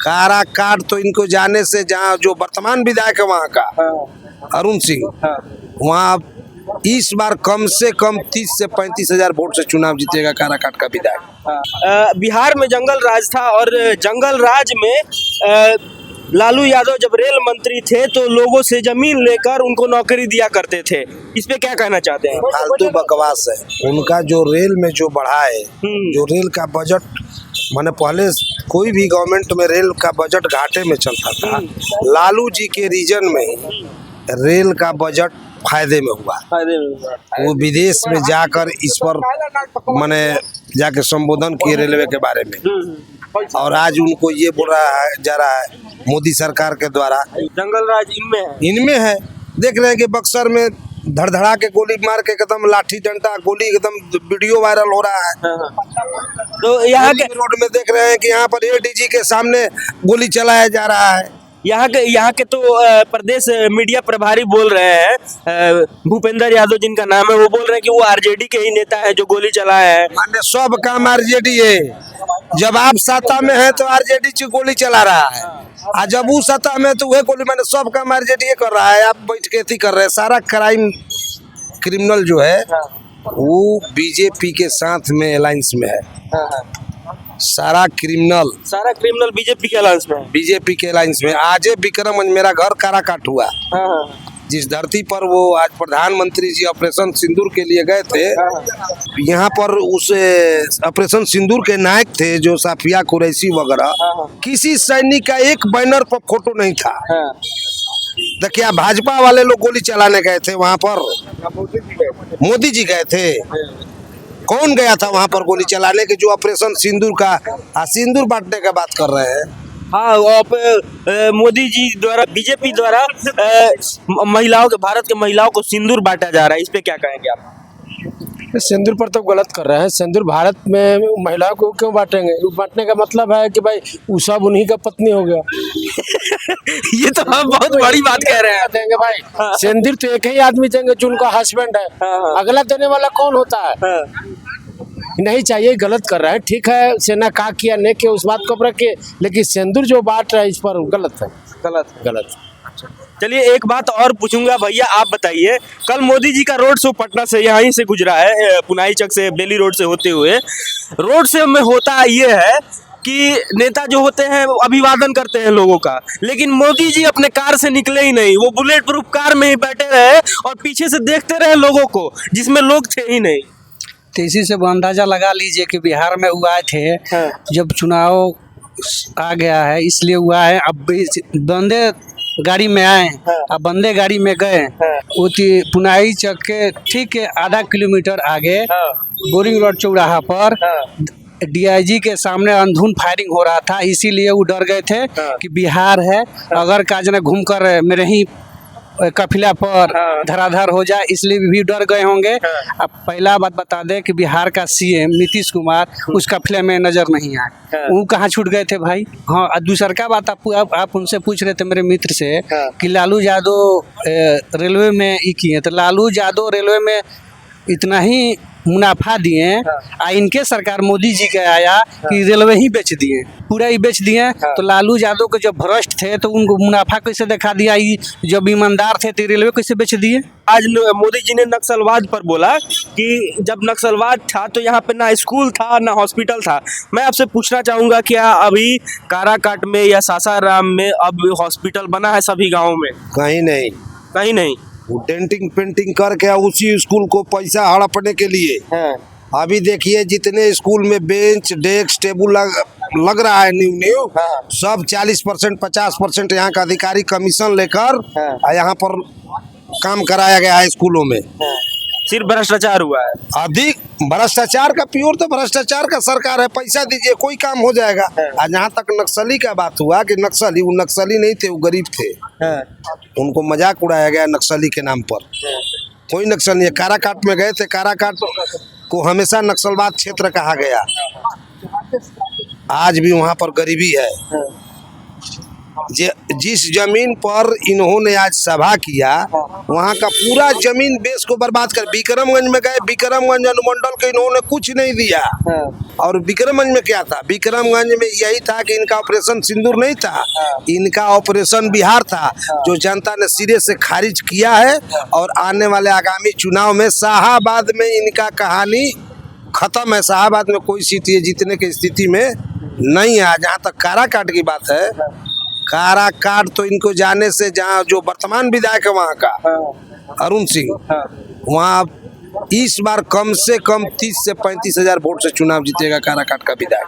काराकाट तो इनको जाने से, जहाँ जो वर्तमान विधायक है वहाँ का अरुण सिंह, वहाँ इस बार कम से कम 30 से 35 हजार वोट से चुनाव जीतेगा काराकाट का विधायक। बिहार में जंगल राज था और जंगल राज में लालू यादव जब रेल मंत्री थे तो लोगों से जमीन लेकर उनको नौकरी दिया करते थे। इस पे क्या कहना चाहते हैं? फालतू बकवास है। उनका जो रेल में जो बढ़ा है, जो रेल का बजट, माने पहले कोई भी गवर्नमेंट में रेल का बजट घाटे में चलता था, लालू जी के रीजन में रेल का बजट फायदे में हुआ। वो विदेश में जाकर इस पर माने जाके संबोधन किए रेलवे के बारे में, और आज उनको ये बोला जा रहा है मोदी सरकार के द्वारा जंगल राज इनमें है। देख रहे हैं कि बक्सर में धड़धड़ा के गोली मार के एकदम लाठी डंडा गोली एकदम वीडियो वायरल हो रहा है। तो यहाँ के रोड में देख रहे हैं कि यहाँ पर एडीजी के सामने गोली चलाया जा रहा है। यहाँ के तो प्रदेश मीडिया प्रभारी बोल रहे हैं, भूपेंद्र यादव जिनका नाम है, वो बोल रहे हैं कि वो आरजेडी के ही नेता है जो गोली चलाया है। माने सब काम आरजेडी है। जब आप सत्ता में है तो आरजेडी से गोली चला रहा है, और जब वो सत्ता में तो वह गोली, माने सब काम आरजेडी कर रहा है। आप बैठ के थी कर रहे हैं। सारा क्राइम क्रिमिनल जो है वो बीजेपी के साथ में अलायंस में है। सारा क्रिमिनल बीजेपी के अलायंस में, बीजेपी के अलायंस में। आज विक्रम मेरा घर काराकाट हुआ, जिस धरती पर वो आज प्रधानमंत्री जी ऑपरेशन सिंदूर के लिए गए थे, यहाँ पर उस ऑपरेशन सिंदूर के नायक थे जो साफिया कुरैशी वगैरह, किसी सैनिक का एक बैनर पर फोटो नहीं था। देखिए भाजपा वाले लोग गोली चलाने गए थे वहाँ पर, मोदी जी गए थे। कौन गया था वहाँ पर गोली चलाने के? जो ऑपरेशन सिंदूर का सिंदूर बांटने का बात कर रहे हैं। हाँ, मोदी जी द्वारा, बीजेपी द्वारा महिलाओं के, भारत के महिलाओं को सिंदूर बांटा जा रहा है। इस पे क्या कहेंगे आप? सिंदूर पर तो गलत कर रहे हैं। सिंदूर भारत में महिलाओं को क्यों बांटेंगे? बांटने का मतलब है कि भाई वो सब उन्हीं का पत्नी हो गया। ये तो हम बहुत बड़ी बात कह रहे हैं। देंगे भाई, सिंदूर तो एक ही आदमी देंगे जो उनका हस्बैंड है। अगला देने वाला कौन होता है? नहीं चाहिए, गलत कर रहा है। ठीक है, सेना का किया नहीं किया उस बात को रखे, लेकिन सिंदूर जो बांट रहा है इस पर गलत है। गलत। चलिए एक बात और पूछूंगा भैया, आप बताइए, कल मोदी जी का रोड शो पटना से यहीं से गुजरा है, पुनाई चक से बेली रोड से होते हुए। रोड शो में होता ये है कि नेता जो होते हैं वो अभिवादन करते हैं लोगों का, लेकिन मोदी जी अपने कार से निकले ही नहीं। वो बुलेट प्रूफ कार में ही बैठे रहे और पीछे से देखते रहे लोगों को, जिसमें लोग थे ही नहीं। तो इसी से वो अंदाजा लगा लीजिए कि बिहार में हुआ थे, जब चुनाव आ गया है इसलिए हुआ है। अब बंदे गाड़ी में आए, अब बंदे गाड़ी में गए, वो पुनाई चक के ठीक आधा किलोमीटर आगे बोरिंग रोड चौराहा पर डीआईजी के सामने अंधाधुंध फायरिंग हो रहा था। इसीलिए वो डर गए थे कि बिहार है, अगर काजना घूमकर मेरे ही काफिला पर धराधर हो जाए, इसलिए भी डर गए होंगे। अब पहला बात बता दें कि बिहार का सीएम नीतीश कुमार उस काफिले में नजर नहीं आए। वो कहाँ छूट गए थे भाई? हाँ, दूसरा का बात आप उनसे पूछ रहे थे मेरे मित्र से कि लालू यादव रेलवे में ही किए, तो लालू यादव रेलवे में इतना ही मुनाफा दिए, इनके सरकार मोदी जी के आया कि रेलवे ही बेच दिए, पूरा ही बेच दिए। तो लालू यादव के जब भ्रष्ट थे तो उनको मुनाफा कैसे दिखा दिया? जब ईमानदार थे तो रेलवे कैसे बेच दिए? आज मोदी जी ने नक्सलवाद पर बोला कि जब नक्सलवाद था तो यहाँ पे ना स्कूल था ना हॉस्पिटल था। मैं आपसे पूछना चाहूँगा, क्या अभी काराकाट में या सासाराम में अब हॉस्पिटल बना है सभी गाँव में? कहीं नहीं। वो डेंटिंग पेंटिंग करके उसी स्कूल को पैसा हड़पने के लिए। अभी देखिए जितने स्कूल में बेंच डेस्क टेबल लग रहा है न्यू सब 40% 50% यहाँ का अधिकारी कमीशन लेकर यहाँ पर काम कराया गया है स्कूलों में। सिर्फ भ्रष्टाचार हुआ है, अधिक भ्रष्टाचार का, प्योर तो भ्रष्टाचार का सरकार है। पैसा दीजिए कोई काम हो जाएगा। आज जहाँ तक नक्सली का बात हुआ कि वो नक्सली नहीं थे, वो गरीब थे। उनको मजाक उड़ाया गया नक्सली के नाम पर। कोई नक्सल नहीं है। काराकाट में गए थे, काराकाट को हमेशा नक्सलवाद क्षेत्र कहा गया। आज भी वहाँ पर गरीबी है। जिस जमीन पर इन्होंने आज सभा किया वहाँ का पूरा जमीन बेच को बर्बाद कर, विक्रमगंज में गए, विक्रमगंज अनुमंडल के इन्होंने कुछ नहीं दिया। और विक्रमगंज में क्या था, विक्रमगंज में यही था कि इनका ऑपरेशन सिंदूर नहीं था, इनका ऑपरेशन बिहार था, जो जनता ने सिरे से खारिज किया है। और आने वाले आगामी चुनाव में शाहाबाद में इनका कहानी खत्म है। शाहाबाद में कोई सीट ये जीतने की स्थिति में नहीं है। जहाँ तक काराकाट की बात है, काराकाट तो इनको जाने से, जहाँ जो वर्तमान विधायक है वहाँ का अरुण सिंह, वहाँ इस बार कम से कम 30 से 35 हजार वोट से चुनाव जीतेगा काराकाट का विधायक।